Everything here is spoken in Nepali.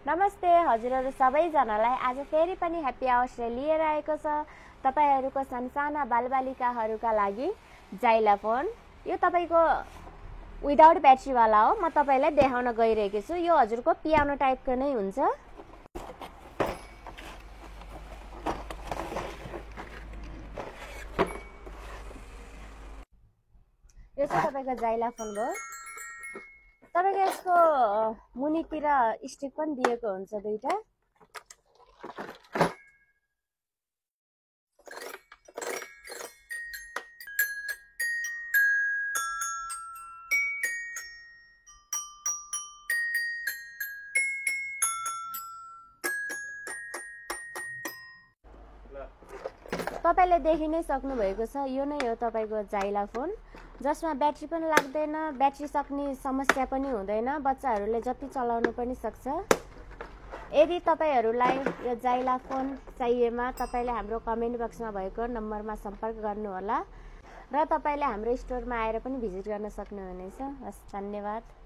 नमस्ते हजुरहरु सबैजनालाई आज फेरि पनि ह्यापी आवर्सले लिएर आएको छ तपाईहरुको सानसाना बालबालिकाहरुका लागि जाइला फोन। यो तपाईको विदाउट ब्याट्री वाला हो। म तपाईलाई देखाउन गइरहेको छु। यो हजुरको पियानो टाइपको नै हुन्छ। यो चाहिँ तपाईको जाइला फोन हो। तपाईको यसको मुनितिर स्टिक पनि दिएको हुन्छ दुईटा। तपाईले देखि नै सक्नु भएको छ। यो नै हो तपाईको जाइला फोन, जसमा ब्याट्री पनि लाग्दैन, ब्याट्री सक्ने समस्या पनि हुँदैन, बच्चाहरूले जति चलाउन पनि सक्छ। यदि तपाईहरुलाई यो जाइला फोन चाहिएमा तपाईले हाम्रो कमेन्ट बक्समा भएको नम्बरमा सम्पर्क गर्नुहोला र तपाईले हाम्रो स्टोरमा आएर पनि भिजिट गर्न सक्नुहुनेछ। हस्, धन्यवाद।